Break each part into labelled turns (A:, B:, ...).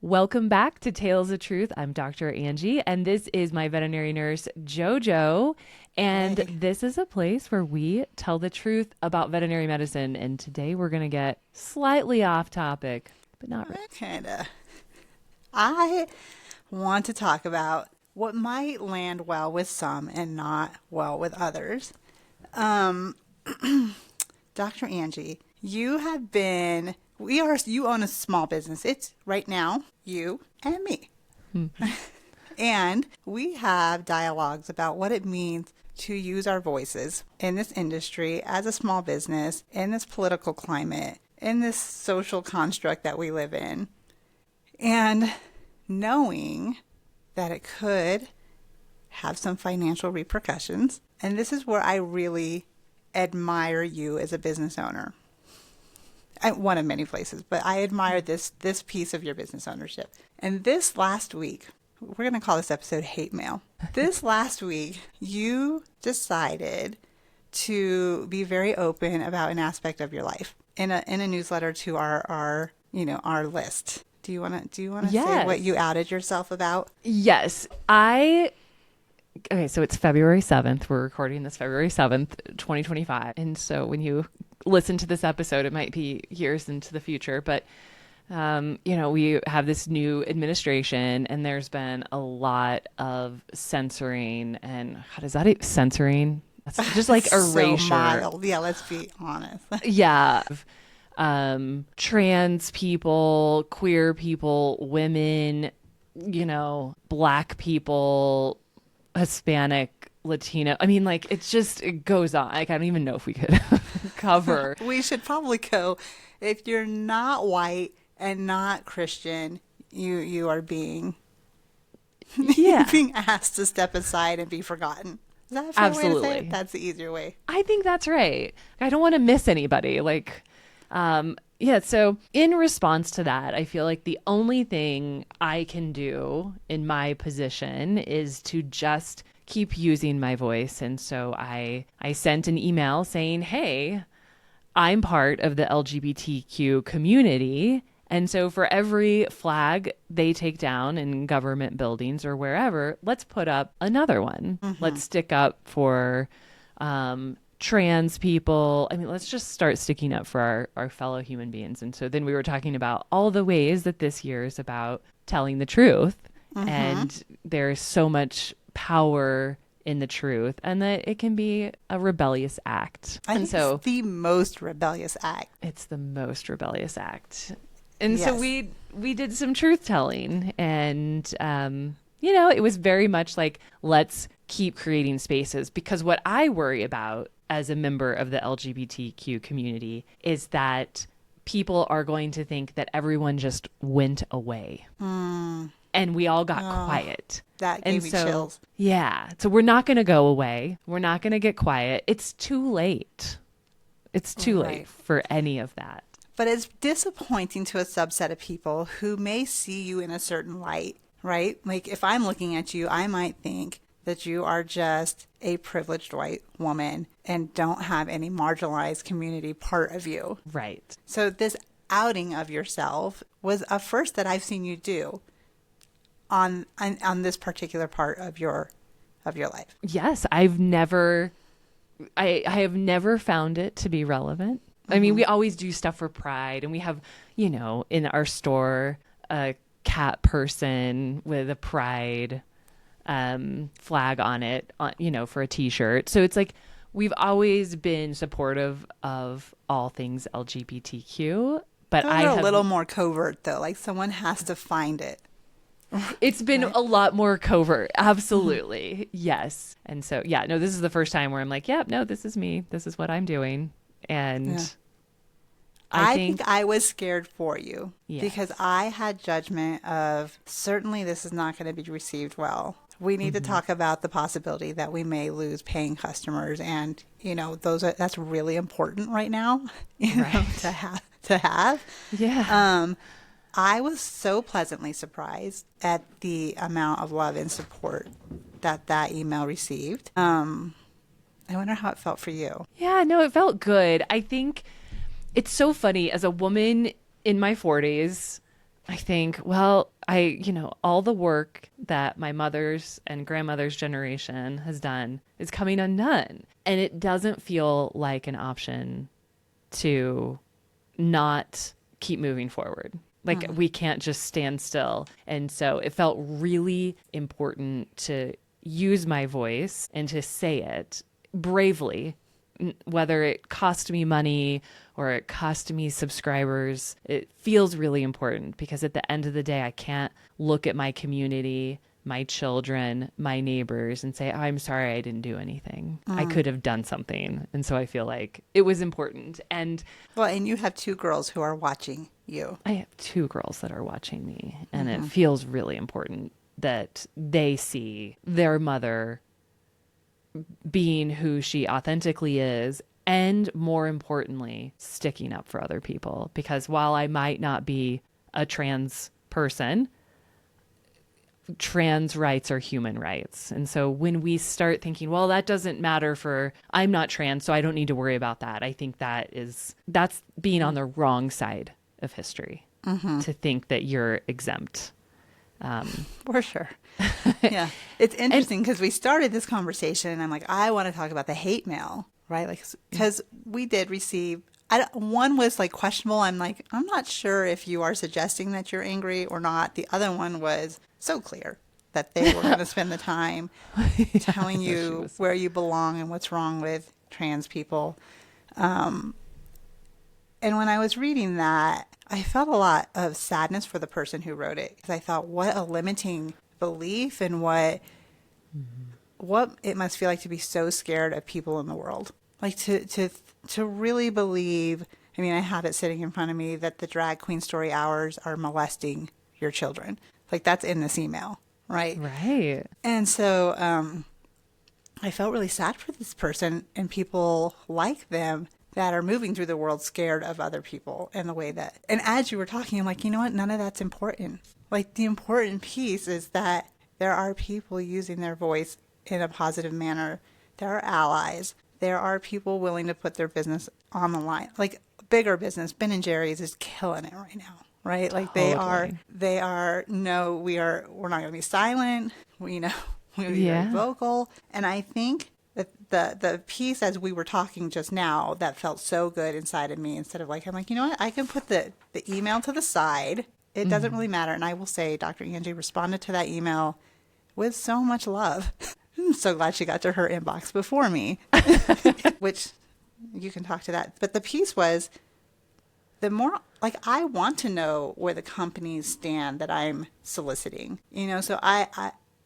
A: Welcome back to Tales of Truth. I'm Dr. Angie, and this is my veterinary nurse, JoJo. And this is a place where we tell the truth about veterinary medicine. And today we're going to get slightly off topic, but not really.
B: I want to talk about what might land well with some and not well with others. Dr. Angie, you own a small business. It's right now you and me. And we have dialogues about what it means to use our voices in this industry as a small business, in this political climate, in this social construct that we live in. And knowing that it could have some financial repercussions. And this is where I really admire you as a business owner. One of many places, but I admire this piece of your business ownership. And this last week, we're going to call this episode Hate Mail. This last week, you decided to be very open about an aspect of your life in a newsletter to our list. Do you want to say what you outed yourself about?
A: Yes. Okay, so it's February 7th. We're recording this February 7th, 2025. And so when you listen to this episode, it might be years into the future, but we have this new administration and there's been a lot of censoring and censoring? That's just like erasure.
B: So mild. Yeah, let's be honest.
A: Yeah. Trans people, queer people, women, Black people, Hispanic, Latino. I mean, it goes on. I don't even know if we could cover.
B: We should probably go. If you're not white and not Christian, you are being being asked to step aside and be forgotten. Is that a fair way to say it? That's the easier way.
A: I think that's right. I don't want to miss anybody. So in response to that, I feel like the only thing I can do in my position is to just keep using my voice. And so I sent an email saying, hey, I'm part of the LGBTQ community. And so for every flag they take down in government buildings or wherever, let's put up another one. Mm-hmm. Let's stick up for trans people. I mean, let's just start sticking up for our fellow human beings. And so then we were talking about all the ways that this year is about telling the truth. Mm-hmm. And there's so much power in the truth and that it can be a rebellious act.
B: It's the most rebellious act.
A: It's the most rebellious act. And so we did some truth telling and, it was very much like, let's keep creating spaces, because what I worry about as a member of the LGBTQ community is that people are going to think that everyone just went away and we all got quiet.
B: That gave me chills.
A: Yeah. So we're not going to go away. We're not going to get quiet. It's too late. It's too late for any of that.
B: But it's disappointing to a subset of people who may see you in a certain light, right? Like if I'm looking at you, I might think that you are just a privileged white woman and don't have any marginalized community part of you.
A: Right.
B: So this outing of yourself was a first that I've seen you do on this particular part of your life.
A: Yes, I have never found it to be relevant. Mm-hmm. I mean, we always do stuff for pride, and we have, in our store, a cat person with a pride flag on it, for a t-shirt. So it's like, we've always been supportive of all things LGBTQ, but
B: a little more covert though. Like someone has to find it.
A: It's been a lot more covert. Absolutely. Mm-hmm. Yes. And so, this is the first time where I'm like, this is me. This is what I'm doing. And
B: I think I was scared for you because I had judgment of certainly this is not going to be received well. We need to talk about the possibility that we may lose paying customers, and that's really important right now, to have.
A: Yeah.
B: I was so pleasantly surprised at the amount of love and support that email received. I wonder how it felt for you.
A: Yeah, no, it felt good. I think it's so funny as a woman in my 40s I think, well, all the work that my mother's and grandmother's generation has done is coming undone. And it doesn't feel like an option to not keep moving forward. Like we can't just stand still. And so it felt really important to use my voice and to say it bravely, whether it cost me money or it cost me subscribers. It feels really important because at the end of the day, I can't look at my community, my children, my neighbors and say, I'm sorry, I didn't do anything. I could have done something. And so I feel like it was important. And
B: and you have 2 girls who are watching you.
A: I have 2 girls that are watching me, and it feels really important that they see their mother being who she authentically is, and more importantly, sticking up for other people. Because while I might not be a trans person, trans rights are human rights. And so when we start thinking, well, that doesn't matter for, I'm not trans, so I don't need to worry about that. I think that's being on the wrong side of history to think that you're exempt.
B: For sure. Yeah. It's interesting because we started this conversation and I'm like, I want to talk about the hate mail, right? Like, because we did receive, one was like questionable. I'm like, I'm not sure if you are suggesting that you're angry or not. The other one was so clear that they were going to spend the time telling you where you belong and what's wrong with trans people. And when I was reading that, I felt a lot of sadness for the person who wrote it because I thought, what a limiting belief and what it must feel like to be so scared of people in the world. Like to really believe, I mean, I had it sitting in front of me that the drag queen story hours are molesting your children. Like that's in this email, right?
A: Right.
B: And so I felt really sad for this person and people like them that are moving through the world scared of other people and the way that, and as you were talking, I'm like, you know what? None of that's important. Like the important piece is that there are people using their voice in a positive manner. There are allies. There are people willing to put their business on the line. Like bigger business, Ben & Jerry's is killing it right now, right? Like
A: Totally.
B: we're not going to be silent. We're very vocal. And I think the piece, as we were talking just now, that felt so good inside of me, instead of like, I'm like, you know what? I can put the email to the side. It doesn't really matter. And I will say Dr. Angie responded to that email with so much love. I'm so glad she got to her inbox before me, which you can talk to that. But the piece was the more, like, I want to know where the companies stand that I'm soliciting, so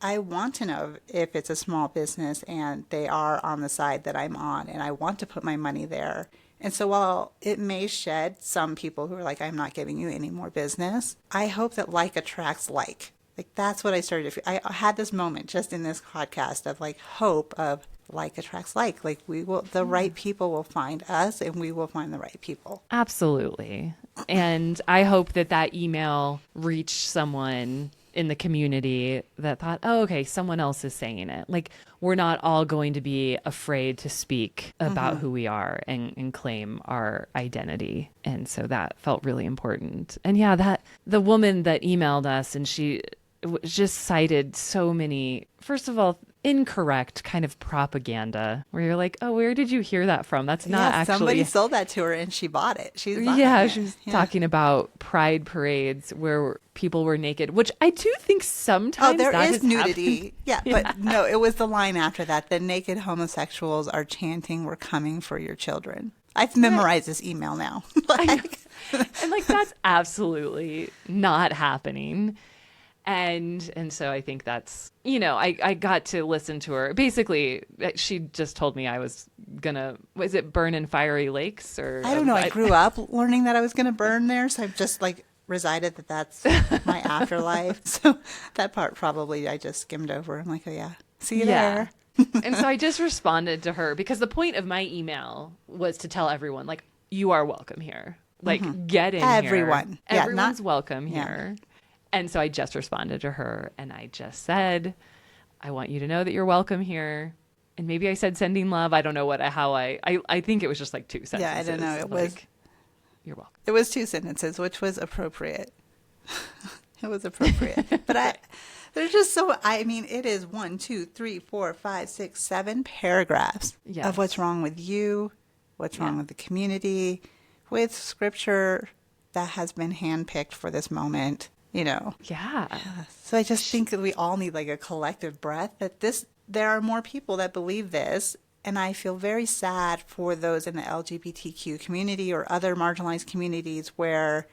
B: I want to know if it's a small business and they are on the side that I'm on, and I want to put my money there. And so while it may shed some people who are like, I'm not giving you any more business, I hope that like attracts like. Like that's what I started to feel. I had this moment just in this podcast of like hope of like attracts like. Like the right people will find us and we will find the right people.
A: Absolutely. And I hope that email reached someone in the community that thought, oh, okay, someone else is saying it. Like, we're not all going to be afraid to speak about who we are and claim our identity. And so that felt really important. And yeah, that the woman that emailed us, and she just cited so many, first of all, incorrect kind of propaganda where you're like, oh, where did you hear that from? That's not actually.
B: Somebody sold that to her and she bought it. She was
A: talking about pride parades where people were naked, which I do think sometimes
B: there is nudity. Yeah, but no, it was the line after that. The naked homosexuals are chanting, "We're coming for your children." I've memorized this email now.
A: And that's absolutely not happening. And so I think that's, I got to listen to her. Basically, she just told me I was was it burn in fiery lakes or?
B: I don't know. I grew up learning that I was going to burn there. So I've just resided that's my afterlife. So that part probably I just skimmed over. I'm like, oh yeah, see you there.
A: And so I just responded to her because the point of my email was to tell everyone, like, you are welcome here. Like, get in
B: Everyone.
A: here. Everyone's welcome here. And so I just responded to her and I just said, I want you to know that you're welcome here. And maybe I said sending love. I don't know I think it was just like 2 sentences.
B: Yeah, I don't know. It was,
A: you're welcome.
B: It was 2 sentences, which was appropriate. It was appropriate. But there's just I mean, it is 1, 2, 3, 4, 5, 6, 7 paragraphs of what's wrong with you, what's wrong with the community, with scripture that has been handpicked for this moment, you know.
A: Yeah.
B: So I just think that we all need like a collective breath, that there are more people that believe this. And I feel very sad for those in the LGBTQ community or other marginalized communities where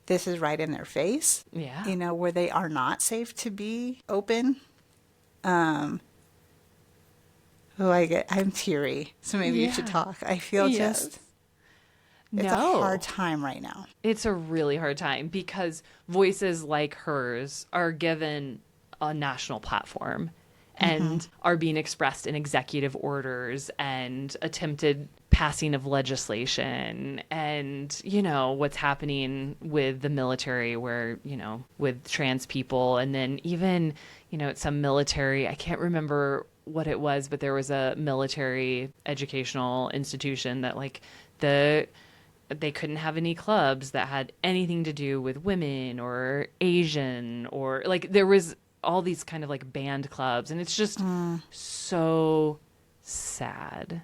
B: this is right in their face.
A: Yeah.
B: You know, where they are not safe to be open. I'm teary, so maybe you should talk. I feel it's a hard time right now.
A: It's a really hard time because voices like hers are given a national platform and are being expressed in executive orders and attempted passing of legislation and, you know, what's happening with the military where, you know, with trans people and then even, you know, some military, I can't remember what it was, but there was a military educational institution that like they couldn't have any clubs that had anything to do with women or Asian or like there was all these kind of like band clubs and it's just so sad.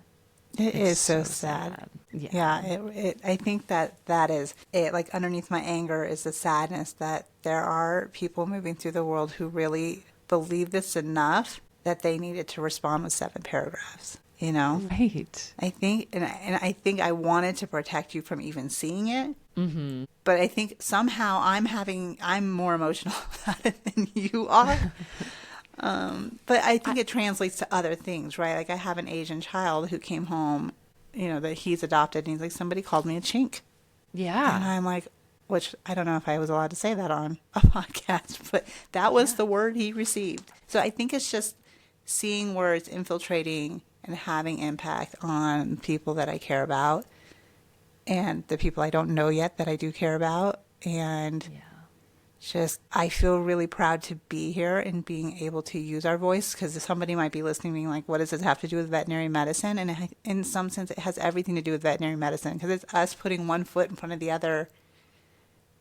B: It is so sad. Yeah. I think that is it. Like underneath my anger is the sadness that there are people moving through the world who really believe this enough that they needed to respond with 7 paragraphs. You know,
A: right?
B: I think, and I think I wanted to protect you from even seeing it. Mm-hmm. But I think somehow I'm more emotional about it than you are. But I think it translates to other things, right? Like I have an Asian child who came home, you know, that he's adopted, and he's like, somebody called me a chink.
A: Yeah,
B: and I'm like, which I don't know if I was allowed to say that on a podcast, but that was the word he received. So I think it's just seeing where it's infiltrating and having impact on people that I care about and the people I don't know yet that I do care about. And just, I feel really proud to be here and being able to use our voice because somebody might be listening being like, what does this have to do with veterinary medicine? And in some sense, it has everything to do with veterinary medicine because it's us putting one foot in front of the other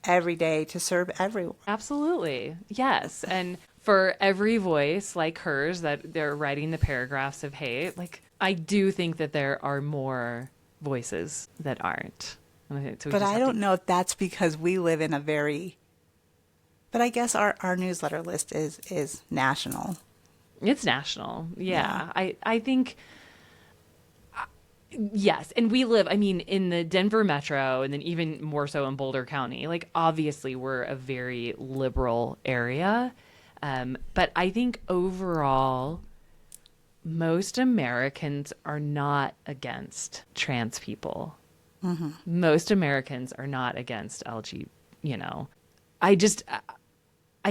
B: every day to serve everyone.
A: Absolutely. Yes. And for every voice like hers that they're writing the paragraphs of hate, like I do think that there are more voices that aren't. So
B: but I don't know if that's because we live in but I guess our newsletter list is national.
A: It's national. Yeah. I think, yes. And we live, I mean, in the Denver metro and then even more so in Boulder County. Like, obviously, we're a very liberal area. But I think overall, most Americans are not against trans people. Mm-hmm. Most Americans are not against LG, you know. I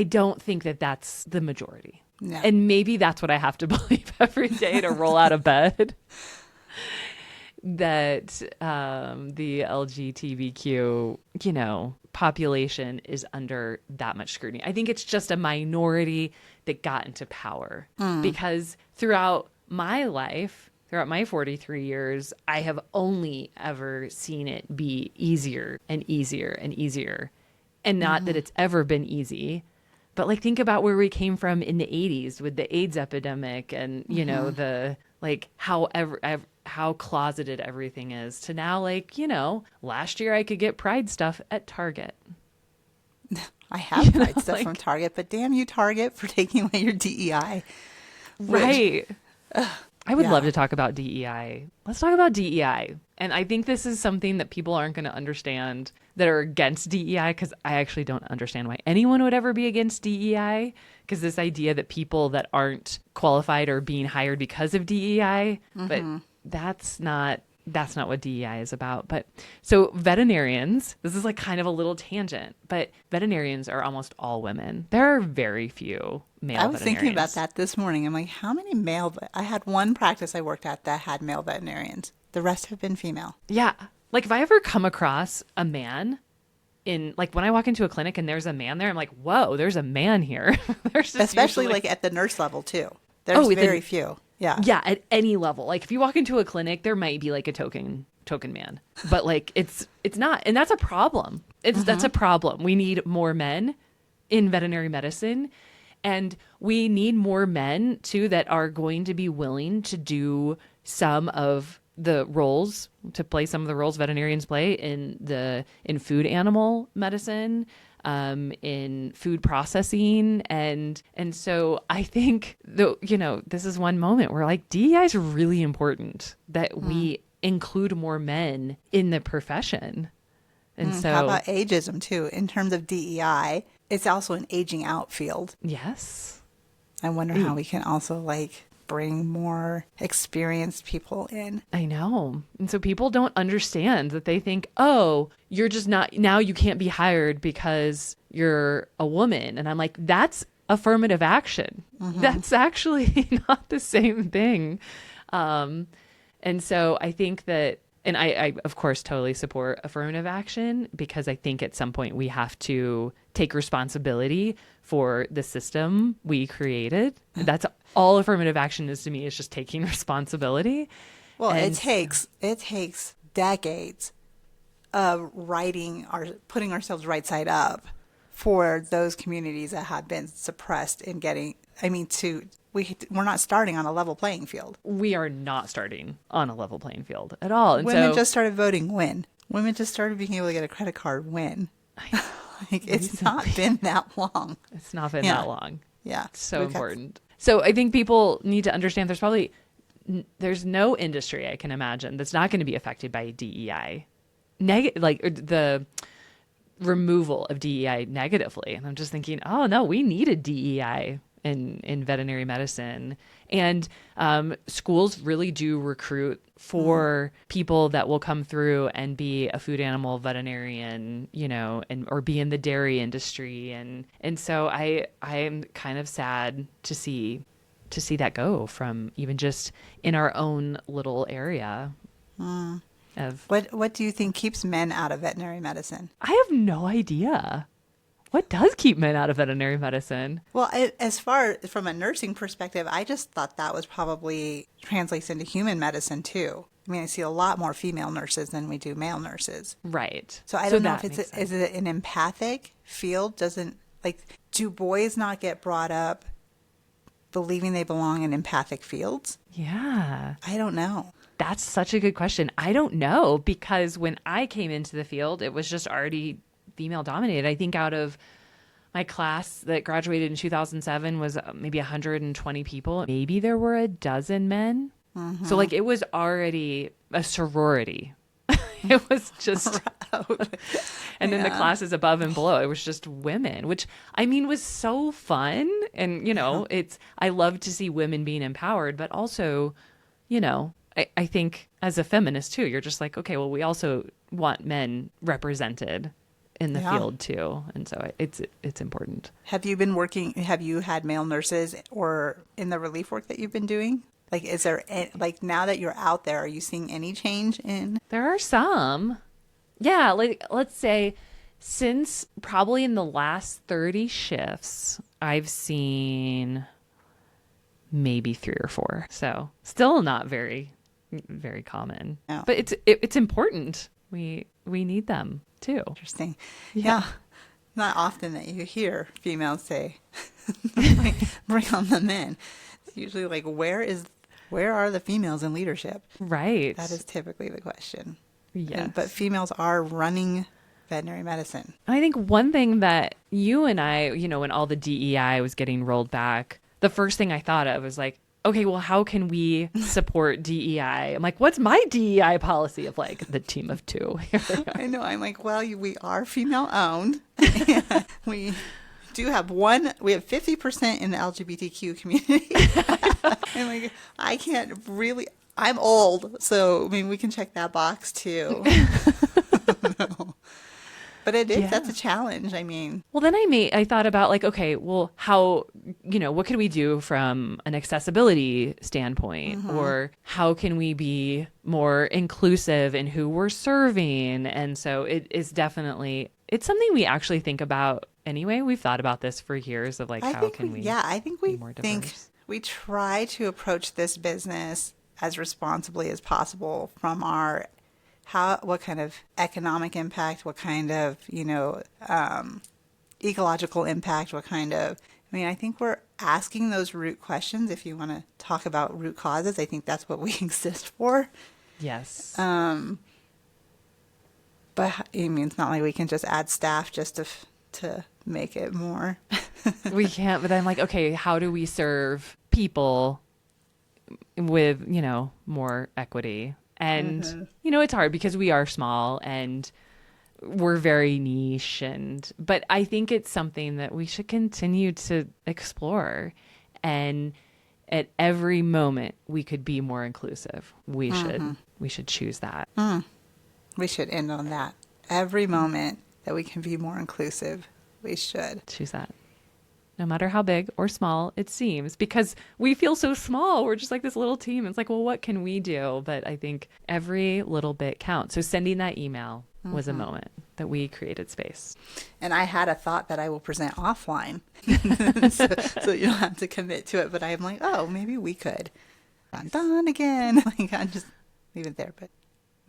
A: don't think that that's the majority. No. And maybe that's what I have to believe every day to roll out of bed. That the LGBTQ, you know, population is under that much scrutiny. I think it's just a minority that got into power because throughout my life, throughout my 43 years, I have only ever seen it be easier and easier and easier. And not that it's ever been easy, but like think about where we came from in the 80s with the AIDS epidemic and, you know, the like how closeted everything is to now, like, you know, last year I could get Pride stuff at Target.
B: I have Pride stuff like, from Target, but damn you, Target, for taking away your DEI.
A: Right. I would love to talk about DEI. Let's talk about DEI. And I think this is something that people aren't going to understand that are against DEI, because I actually don't understand why anyone would ever be against DEI, because this idea that people that aren't qualified are being hired because of DEI, but that's not what DEI is about. But so veterinarians, this is like kind of a little tangent, but veterinarians are almost all women. There are very few male veterinarians. I was
B: thinking about that this morning. I'm like, how many I had one practice I worked at that had male veterinarians. The rest have been female.
A: Yeah. Like if I ever come across a man in, like when I walk into a clinic and there's a man there, I'm like, whoa, there's a man here.
B: Especially like at the nurse level too. There's very few. Yeah.
A: Yeah. At any level. Like if you walk into a clinic, there might be like a token man, but like it's not. And that's a problem. That's a problem. We need more men in veterinary medicine. And we need more men, too, that are going to be willing to do some of the roles, to play some of the roles veterinarians play in food animal medicine, in food processing. And so I think, this is one moment where like DEI is really important, that we include more men in the profession. And so
B: how about ageism too? In terms of DEI, it's also an aging out field.
A: Yes.
B: I wonder how we can also like bring more experienced people in.
A: I know. And so people don't understand that. They think, oh, you're just not, now you can't be hired because you're a woman. And I'm like, that's affirmative action. That's actually not the same thing. And so I think that, and I, of course, totally support affirmative action, because I think at some point we have to take responsibility for the system we created. That's all affirmative action is to me, is just taking responsibility.
B: Well, it takes decades of putting ourselves right side up for those communities that have been suppressed in getting, we're not starting on a level playing field.
A: We are not starting on a level playing field at all. And
B: Women just started voting when. Women just started being able to get a credit card when. It's not been that long.
A: It's not been that long.
B: Yeah.
A: It's so important. So I think people need to understand there's no industry I can imagine that's not going to be affected by DEI. The removal of DEI negatively. And I'm just thinking, oh no, we needed DEI in veterinary medicine. And schools really do recruit for people that will come through and be a food animal veterinarian, or be in the dairy industry. And so I am kind of sad to see that go from even just in our own little area.
B: What do you think keeps men out of veterinary medicine?
A: I have no idea. What does keep men out of veterinary medicine?
B: Well, as far from a nursing perspective, I just thought that was probably translates into human medicine too. I mean, I see a lot more female nurses than we do male nurses.
A: Right.
B: So I don't know if is it an empathic field? Do boys not get brought up believing they belong in empathic fields?
A: Yeah.
B: I don't know.
A: That's such a good question. I don't know, because when I came into the field, it was just already female dominated. I think out of my class that graduated in 2007 was maybe 120 people. Maybe there were a dozen men. So it was already a sorority. It was just, and then the classes above and below, it was just women, which was so fun. And, I love to see women being empowered, but also, I think as a feminist too, you're just like, okay, well, we also want men represented in the field too. And so it's important.
B: Have you had male nurses or in the relief work that you've been doing? Is there, now that you're out there, are you seeing any change in?
A: There are some. Yeah. Let's say since probably in the last 30 shifts, I've seen maybe 3 or 4. So still not very, very common, but it's important. We need them too.
B: Interesting. Yeah. Not often that you hear females say, bring on the men. It's usually where are the females in leadership? Right. That is typically the question.
A: Yes.
B: But females are running veterinary medicine.
A: And I think one thing that you and I, when all the DEI was getting rolled back, the first thing I thought of was okay, well, how can we support DEI? I'm like, what's my DEI policy of the team of 2?
B: I know. I'm like, well, we are female owned. We do have we have 50% in the LGBTQ community. And I can't really, I'm old. So, we can check that box too. No. But that's a challenge.
A: Well, then I thought about okay, well, how, what could we do from an accessibility standpoint, or how can we be more inclusive in who we're serving? And so it's something we actually think about anyway. We've thought about this for years of how can we?
B: Yeah, I think we
A: more diverse?
B: we try to approach this business as responsibly as possible from our what kind of economic impact, what kind of, ecological impact, I think we're asking those root questions. If you want to talk about root causes, I think that's what we exist for.
A: Yes.
B: But it's not like we can just add staff just to make it more.
A: We can't, but I'm like, okay, how do we serve people with, more equity? And, it's hard because we are small and we're very niche, but I think it's something that we should continue to explore. And at every moment we could be more inclusive. We should choose that.
B: We should end on that. Every moment that we can be more inclusive, we should
A: choose that. No matter how big or small it seems, because we feel so small. We're just like this little team. It's like, well, what can we do? But I think every little bit counts. So sending that email was a moment that we created space.
B: And I had a thought that I will present offline. so you don't have to commit to it. But I'm like, oh, maybe we could. Done again. Like, I just leave it there. But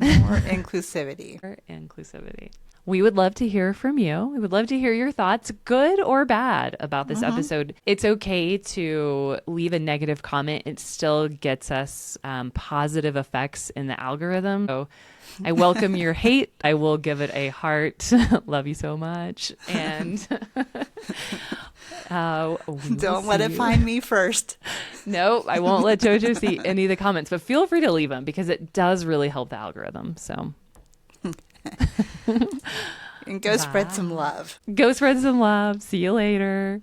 B: more inclusivity.
A: More inclusivity. We would love to hear from you. We would love to hear your thoughts, good or bad, about this episode. It's okay to leave a negative comment. It still gets us positive effects in the algorithm. So I welcome your hate. I will give it a heart. Love you so much. And
B: don't let it find me first.
A: No, I won't let JoJo see any of the comments, but feel free to leave them because it does really help the algorithm. So.
B: And go spread some love.
A: Go spread some love. See you later.